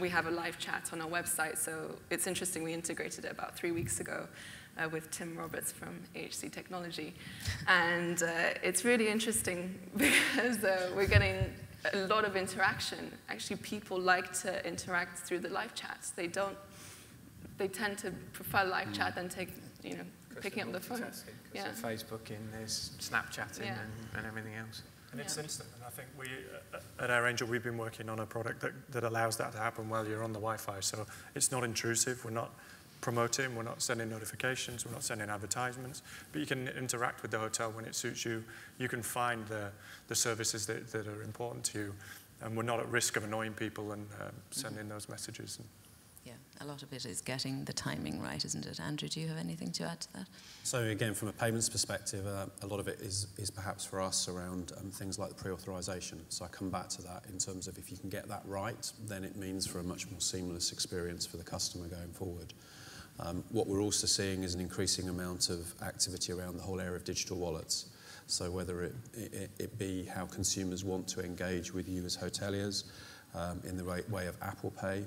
we have a live chat on our website. So it's interesting, we integrated it about 3 weeks ago with Tim Roberts from AHC Technology. And it's really interesting because we're getting a lot of interaction. Actually, people like to interact through the live chats. They tend to prefer live chat than picking up the phone. Yeah. There's Facebooking, there's Snapchatting and everything else. And it's instant. And I think we, at AirAngel, we've been working on a product that allows that to happen while you're on the Wi-Fi. So it's not intrusive. We're not promoting. We're not sending notifications. We're not sending advertisements. But you can interact with the hotel when it suits you. You can find the services that are important to you. And we're not at risk of annoying people and sending those messages. Yeah, a lot of it is getting the timing right, isn't it? Andrew, do you have anything to add to that? So again, from a payments perspective, a lot of it is perhaps for us around things like the pre-authorization. So I come back to that in terms of if you can get that right, then it means for a much more seamless experience for the customer going forward. What we're also seeing is an increasing amount of activity around the whole area of digital wallets. So whether it be how consumers want to engage with you as hoteliers, in the way of Apple Pay,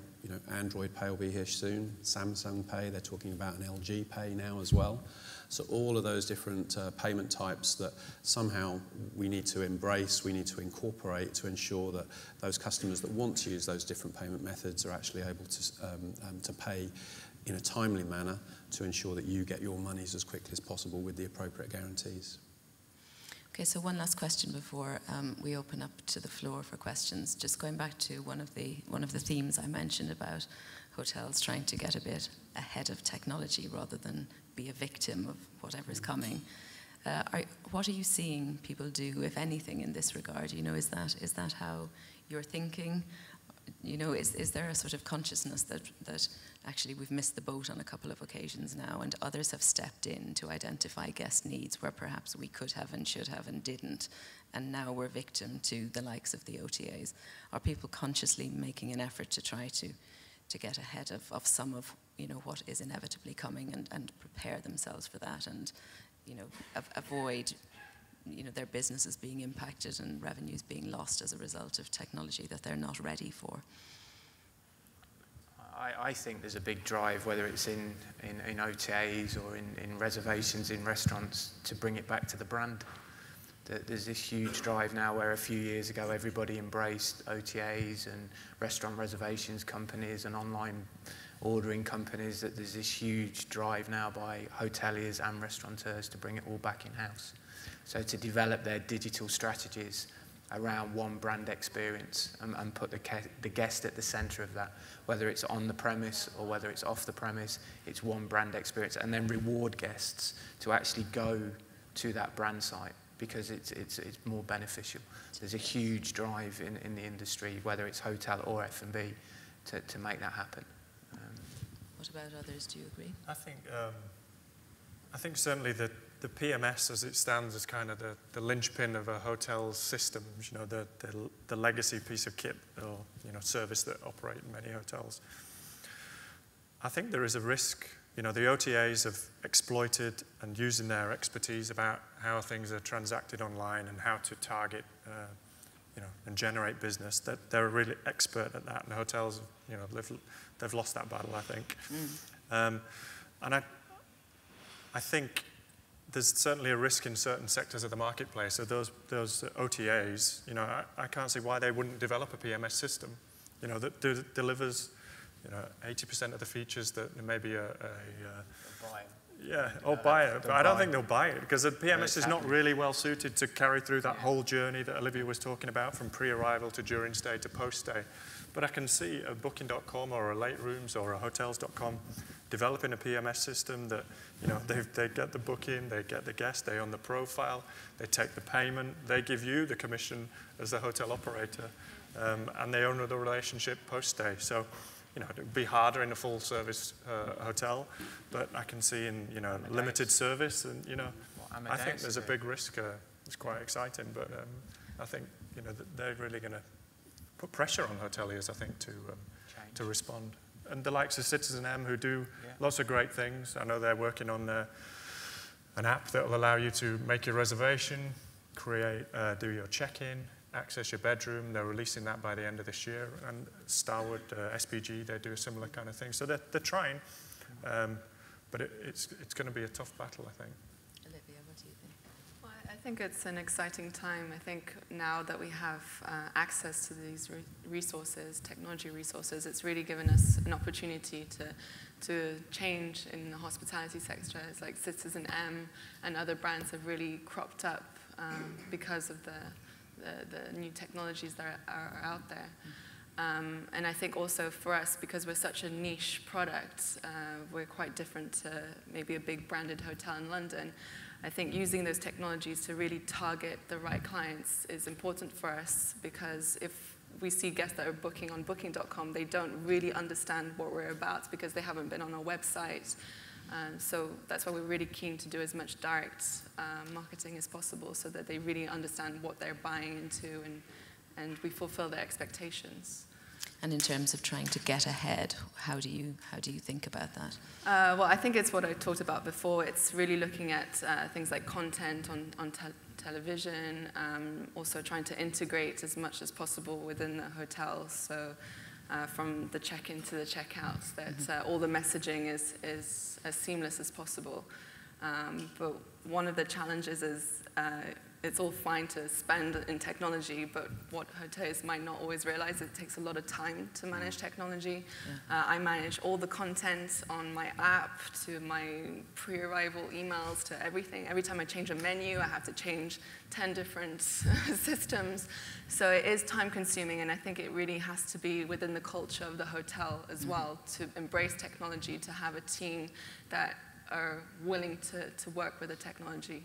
Android Pay will be here soon, Samsung Pay, they're talking about an LG Pay now as well. So all of those different payment types that somehow we need to embrace, we need to incorporate to ensure that those customers that want to use those different payment methods are actually able to pay in a timely manner to ensure that you get your monies as quickly as possible with the appropriate guarantees. Okay, so one last question before we open up to the floor for questions. Just going back to one of the themes I mentioned about hotels trying to get a bit ahead of technology rather than be a victim of whatever's coming. what are you seeing people do, if anything, in this regard? You know, is that how you're thinking? You know, is there a sort of consciousness that actually we've missed the boat on a couple of occasions now, and others have stepped in to identify guest needs where perhaps we could have and should have and didn't, and now we're victim to the likes of the OTAs? Are people consciously making an effort to try to get ahead of some of, you know, what is inevitably coming, and prepare themselves for that, and, you know, avoid, you know, their businesses being impacted and revenues being lost as a result of technology that they're not ready for? I think there's a big drive, whether it's in OTAs or in reservations in restaurants, to bring it back to the brand. There's this huge drive now where a few years ago everybody embraced OTAs and restaurant reservations companies and online ordering companies, that there's this huge drive now by hoteliers and restaurateurs to bring it all back in-house. So to develop their digital strategies around one brand experience and put the guest at the centre of that, whether it's on the premise or whether it's off the premise, it's one brand experience, and then reward guests to actually go to that brand site because it's more beneficial. There's a huge drive in the industry, whether it's hotel or F&B, to make that happen. What about others? Do you agree? I think certainly the PMS as it stands is kind of the linchpin of a hotel's systems, you know, the legacy piece of kit or, you know, service that operate in many hotels. I think there is a risk, you know, the OTAs have exploited and using their expertise about how things are transacted online and how to target, you know, and generate business, that they're really expert at that, and hotels, you know, they've lost that battle, I think. And I think there's certainly a risk in certain sectors of the marketplace. So those OTAs, you know, I can't see why they wouldn't develop a PMS system, you know, that delivers, you know, 80% of the features that maybe buy it. But I don't think they'll buy it, because the PMS is not really well suited to carry through that whole journey that Olivia was talking about, from pre-arrival to during stay to post-stay. But I can see a Booking.com or a Late Rooms or a Hotels.com developing a PMS system that, you know, they get the booking, they get the guest, they own the profile, they take the payment, they give you the commission as the hotel operator, and they own the relationship post-stay. So, you know, it would be harder in a full-service hotel, but I can see in, you know, limited service, and, you know, I think there's a big risk. It's quite exciting, but I think, you know, they're really going to put pressure on hoteliers, I think, to respond. And the likes of citizenM, who do lots of great things. I know they're working on an app that will allow you to make your reservation, do your check-in, access your bedroom. They're releasing that by the end of this year. And Starwood, SPG, they do a similar kind of thing. So they're trying, but it's going to be a tough battle, I think. Olivia, what do you think? Well, I think it's an exciting time. I think now that we have access to these resources, technology resources, it's really given us an opportunity to change in the hospitality sector. It's like citizenM and other brands have really cropped up because of the new technologies that are out there. And I think also for us, because we're such a niche product, we're quite different to maybe a big branded hotel in London. I think using those technologies to really target the right clients is important for us, because if we see guests that are booking on Booking.com, they don't really understand what we're about because they haven't been on our website. So that's why we're really keen to do as much direct marketing as possible, so that they really understand what they're buying into, and we fulfill their expectations. And in terms of trying to get ahead, how do you think about that? Well, I think it's what I talked about before. It's really looking at things like content on television, also trying to integrate as much as possible within the hotels. So from the check-in to the check-out, that all the messaging is as seamless as possible. But one of the challenges is it's all fine to spend in technology, but what hotels might not always realize, it takes a lot of time to manage technology. I manage all the content on my app, to my pre-arrival emails, to everything. Every time I change a menu, I have to change 10 different systems. So it is time consuming, and I think it really has to be within the culture of the hotel as well, to embrace technology, to have a team that are willing to work with the technology.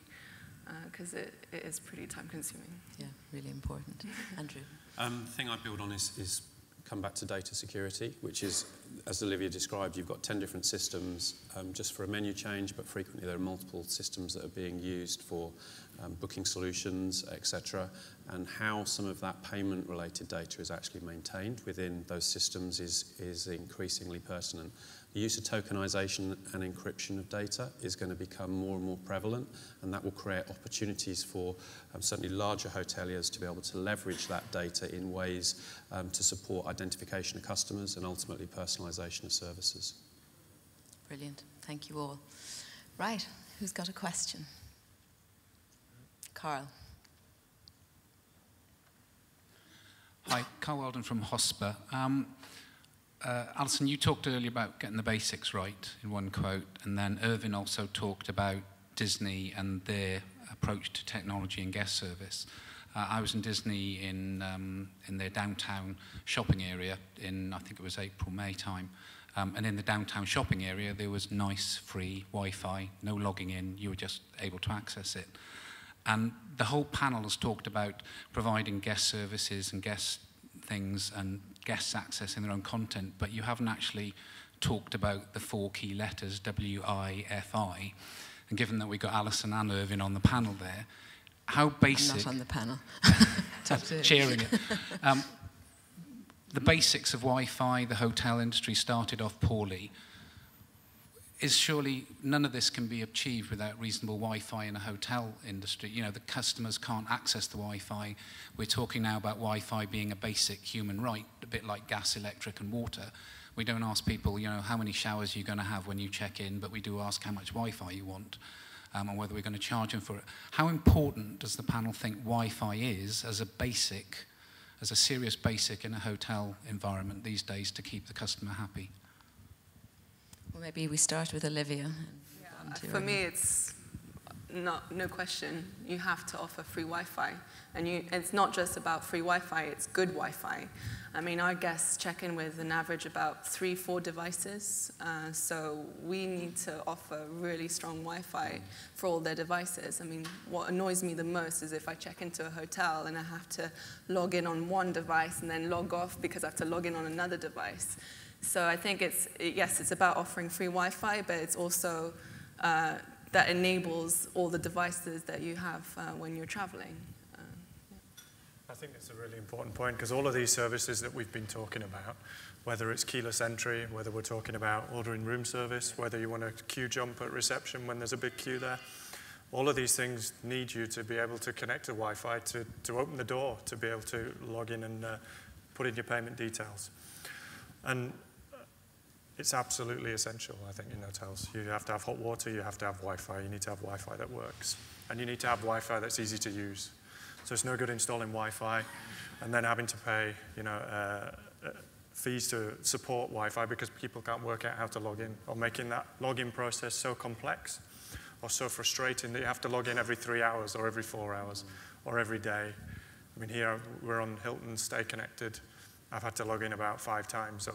because it is pretty time consuming. Yeah, really important. Andrew? The thing I build on is come back to data security, which is, as Olivia described, you've got 10 different systems just for a menu change, but frequently there are multiple systems that are being used for booking solutions, etc. And how some of that payment-related data is actually maintained within those systems is increasingly pertinent. The use of tokenization and encryption of data is going to become more and more prevalent, and that will create opportunities for certainly larger hoteliers to be able to leverage that data in ways to support identification of customers and ultimately personalization of services. Brilliant. Thank you all. Right, who's got a question? Carl. Hi, Carl Weldon from Hosper. Alison, you talked earlier about getting the basics right in one quote, and then Irvin also talked about Disney and their approach to technology and guest service. I was in Disney in their downtown shopping area in, I think it was April, May time. And in the downtown shopping area, there was nice, free Wi-Fi, no logging in, you were just able to access it. And the whole panel has talked about providing guest services and guest things and guests accessing their own content, but you haven't actually talked about the 4 key letters, W-I-F-I. And given that we've got Alison and Irvin on the panel there, how basic... I'm not on the panel. Cheering it. The basics of Wi-Fi, the hotel industry started off poorly. Is surely none of this can be achieved without reasonable Wi-Fi in a hotel industry. You know, the customers can't access the Wi-Fi. We're talking now about Wi-Fi being a basic human right, a bit like gas, electric, and water. We don't ask people, you know, how many showers you're going to have when you check in, but we do ask how much Wi-Fi you want, and whether we're going to charge them for it. How important does the panel think Wi-Fi is as a basic, as a serious basic in a hotel environment these days to keep the customer happy? Well, maybe we start with Olivia. Yeah, for me, it's no question. You have to offer free Wi-Fi. And it's not just about free Wi-Fi, it's good Wi-Fi. I mean, our guests check in with an average about 3-4 devices. So we need to offer really strong Wi-Fi for all their devices. I mean, what annoys me the most is if I check into a hotel and I have to log in on one device and then log off because I have to log in on another device. So I think it's about offering free Wi-Fi, but it's also that enables all the devices that you have when you're traveling. I think it's a really important point because all of these services that we've been talking about, whether it's keyless entry, whether we're talking about ordering room service, whether you want to queue jump at reception when there's a big queue there, all of these things need you to be able to connect to Wi-Fi to open the door, to be able to log in and put in your payment details. And it's absolutely essential, I think, in hotels. You have to have hot water, you have to have Wi-Fi, you need to have Wi-Fi that works. And you need to have Wi-Fi that's easy to use. So it's no good installing Wi-Fi and then having to pay, you know, fees to support Wi-Fi because people can't work out how to log in, or making that login process so complex or so frustrating that you have to log in every 3 hours or every 4 hours or every day. I mean, here we're on Hilton Stay Connected. I've had to log in about 5 times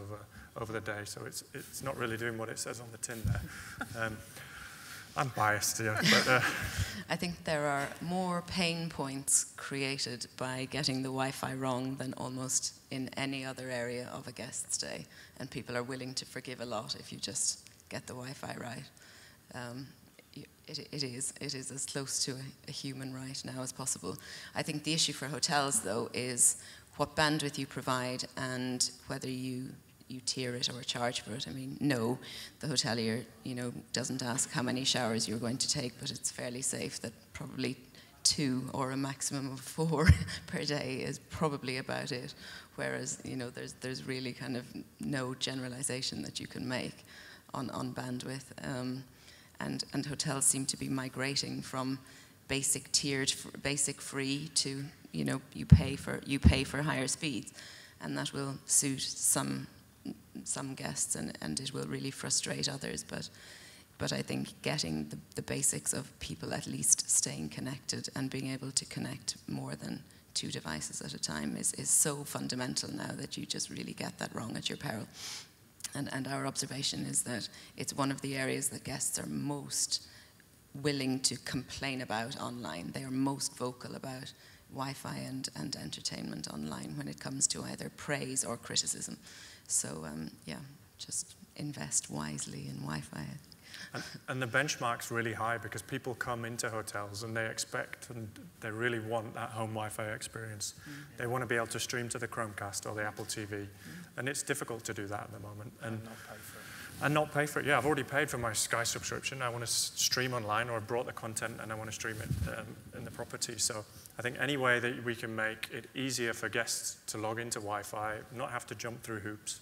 over the day, so it's not really doing what it says on the tin there. I'm biased, yeah. But, I think there are more pain points created by getting the Wi-Fi wrong than almost in any other area of a guest stay, and people are willing to forgive a lot if you just get the Wi-Fi right. It is as close to a human right now as possible. I think the issue for hotels, though, is what bandwidth you provide and whether you tier it or charge for it. I mean, no, the hotelier, you know, doesn't ask how many showers you're going to take, but it's fairly safe that probably 2 or a maximum of 4 per day is probably about it. Whereas, you know, there's really kind of no generalization that you can make on bandwidth. And hotels seem to be migrating from basic tiered, basic free to, you know, you pay for higher speeds, and that will suit some guests and it will really frustrate others. But I think getting the basics of people at least staying connected and being able to connect more than 2 devices at a time is so fundamental now that you just really get that wrong at your peril. And our observation is that it's one of the areas that guests are most willing to complain about online. They are most vocal about Wi-Fi and entertainment online when it comes to either praise or criticism. So yeah, just invest wisely in Wi-Fi. And the benchmark's really high because people come into hotels and they expect and they really want that home Wi-Fi experience. They want to be able to stream to the Chromecast or the Apple TV. And it's difficult to do that at the moment. And not pay for it. And not pay for it. Yeah, I've already paid for my Sky subscription. I want to stream online, or I brought the content and I want to stream it in the property. So I think any way that we can make it easier for guests to log into Wi-Fi, not have to jump through hoops,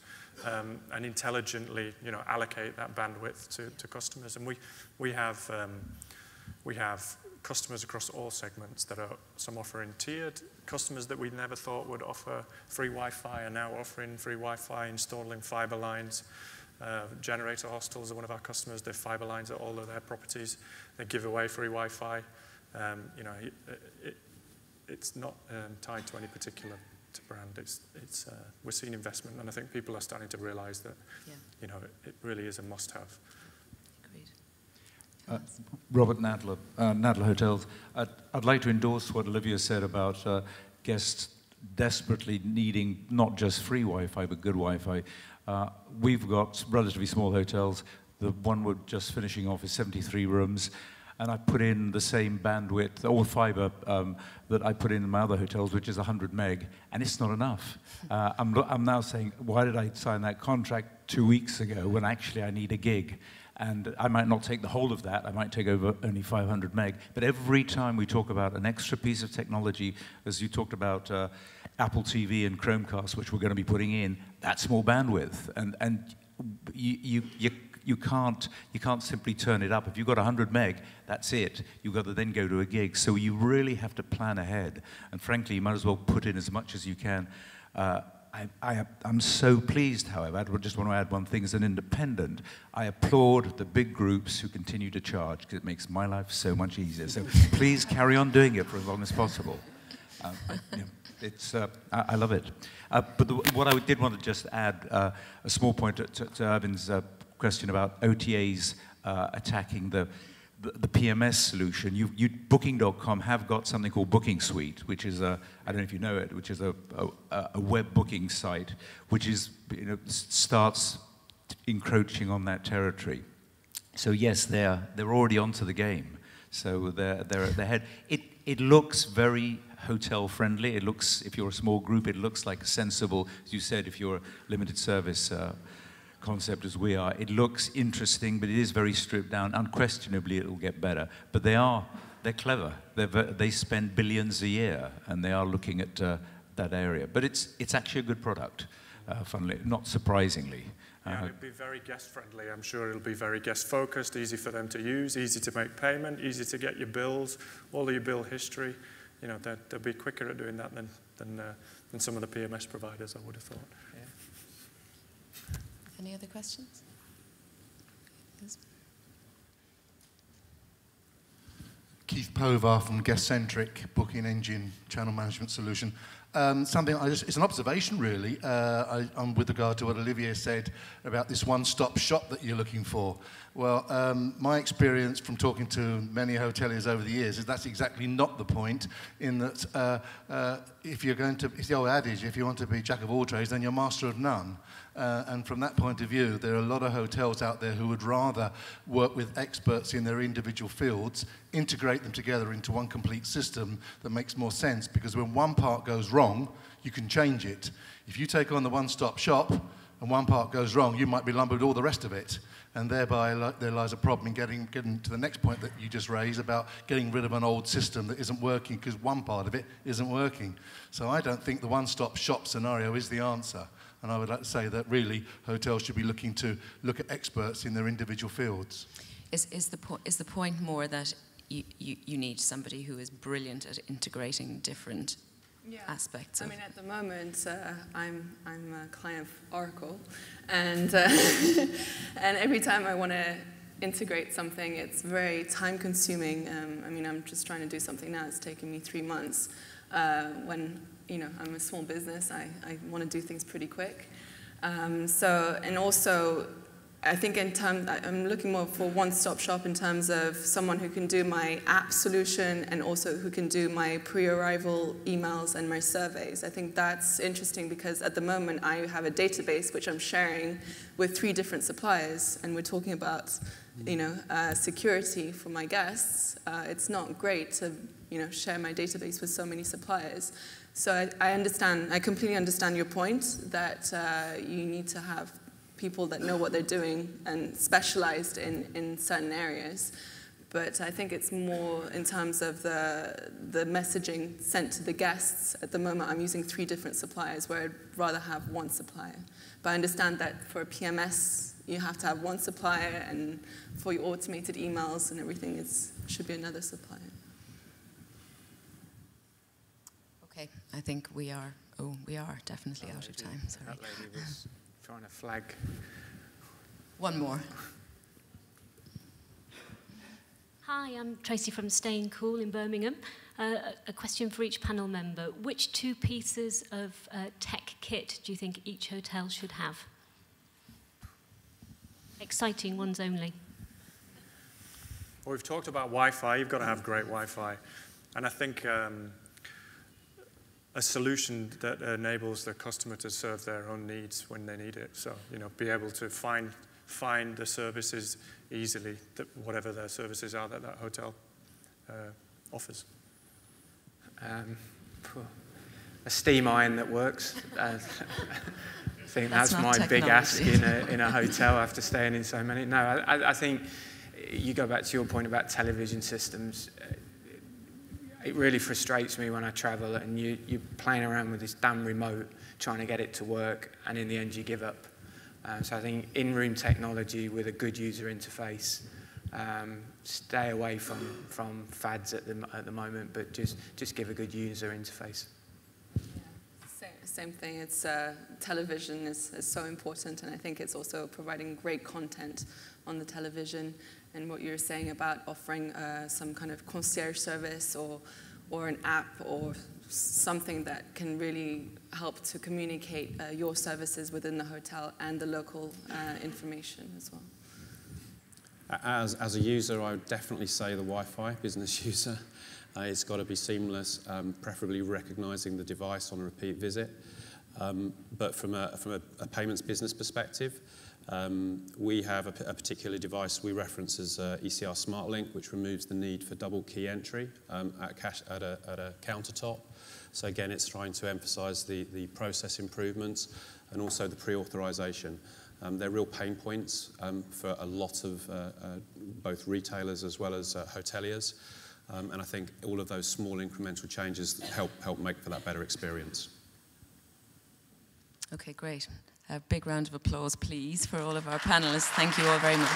and intelligently, allocate that bandwidth to customers. And we have customers across all segments that are some offering tiered. Customers that we never thought would offer free Wi-Fi are now offering free Wi-Fi, installing fiber lines. Generator Hostels are one of our customers. They have fiber lines at all of their properties. They give away free Wi-Fi. It's not tied to any particular brand. We're seeing investment, and I think people are starting to realise that it really is a must-have. Agreed. Robert Nadler, Nadler Hotels. I'd like to endorse what Olivia said about guests desperately needing not just free Wi-Fi but good Wi-Fi. We've got relatively small hotels. The one we're just finishing off is 73 rooms, and I put in the same bandwidth or fiber that I put in my other hotels, which is 100 meg, and it's not enough. I'm now saying, why did I sign that contract 2 weeks ago when actually I need a gig? And I might not take the whole of that, I might take over only 500 meg. But every time we talk about an extra piece of technology, as you talked about Apple TV and Chromecast, which we're going to be putting in, that's more bandwidth. And you can't simply turn it up. If you've got 100 meg, that's it. You've got to then go to a gig. So you really have to plan ahead. And frankly, you might as well put in as much as you can. I'm so pleased, however, I just want to add one thing. As an independent, I applaud the big groups who continue to charge, because it makes my life so much easier. So please carry on doing it for as long as possible. I love it. But what I did want to just add, a small point to Irvin's question about OTAs attacking the PMS solution. Booking.com have got something called Booking Suite, which is I don't know if you know it, which is a web booking site, which is starts encroaching on that territory. So yes, they're already onto the game. So they're ahead. It looks very hotel friendly. It looks, if you're a small group, it looks like a sensible, as you said, if you're a limited service concept as we are, it looks interesting, but it is very stripped down. Unquestionably, it will get better. But they're clever. They spend billions a year, and they are looking at that area. But it's actually a good product, funnily, not surprisingly. Yeah, it'll be very guest-friendly. I'm sure it'll be very guest-focused, easy for them to use, easy to make payment, easy to get your bills, all of your bill history. They'll be quicker at doing that than some of the PMS providers, I would have thought. Yeah. Any other questions? Yes. Keith Povar from Guestcentric, Booking Engine Channel Management Solution. It's an observation really, with regard to what Olivier said about this one-stop shop that you're looking for. Well, my experience from talking to many hoteliers over the years is that's exactly not the point, in that it's the old adage, if you want to be jack of all trades, then you're master of none. And from that point of view, there are a lot of hotels out there who would rather work with experts in their individual fields, integrate them together into one complete system that makes more sense, because when one part goes wrong, you can change it. If you take on the one-stop shop and one part goes wrong, you might be lumbered with all the rest of it. And thereby there lies a problem in getting to the next point that you just raised about getting rid of an old system that isn't working because one part of it isn't working. So I don't think the one-stop shop scenario is the answer. And I would like to say that really hotels should be looking to look at experts in their individual fields. Is the point more that you need somebody who is brilliant at integrating different aspects of... I mean, at the moment, I'm a client of Oracle, and and every time I want to integrate something, it's very time-consuming. I mean, I'm just trying to do something now. It's taken me 3 months. When I'm a small business, I want to do things pretty quick. And also, I think I'm looking more for one-stop shop in terms of someone who can do my app solution and also who can do my pre-arrival emails and my surveys. I think that's interesting because at the moment I have a database which I'm sharing with 3 different suppliers, and we're talking about, security for my guests. It's not great to, share my database with so many suppliers. So I completely understand your point that you need to have people that know what they're doing and specialized in certain areas. But I think it's more in terms of the messaging sent to the guests. At the moment, I'm using 3 different suppliers where I'd rather have one supplier. But I understand that for a PMS, you have to have one supplier, and for your automated emails and everything, it should be another supplier. Okay, I think we are definitely out of time. Sorry. That lady was trying to flag. One more. Hi, I'm Tracy from Staying Cool in Birmingham. A question for each panel member. Which 2 pieces of tech kit do you think each hotel should have? Exciting ones only. Well, we've talked about Wi-Fi. You've got to have great Wi-Fi. And I think a solution that enables the customer to serve their own needs when they need it. So, be able to find the services easily, whatever their services are that hotel offers. A steam iron that works. I think that's my technology. big ask in a hotel after staying in so many. No, I think you go back to your point about television systems. It really frustrates me when I travel and you're playing around with this damn remote trying to get it to work, and in the end you give up. So I think in-room technology with a good user interface. Stay away from fads at the moment, but just give a good user interface. Yeah, same thing. It's television is so important, and I think it's also providing great content on the television. And what you're saying about offering some kind of concierge service or an app or something that can really help to communicate your services within the hotel and the local information as well. As a user, I would definitely say the Wi-Fi, business user. It's got to be seamless, preferably recognising the device on a repeat visit. But from a payments business perspective, we have a particular device we reference as ECR SmartLink, which removes the need for double key entry at a countertop. So again, it's trying to emphasise the process improvements and also the pre-authorisation. They're real pain points for a lot of both retailers as well as hoteliers. And I think all of those small incremental changes help make for that better experience. Okay, great. A big round of applause, please, for all of our panelists. Thank you all very much.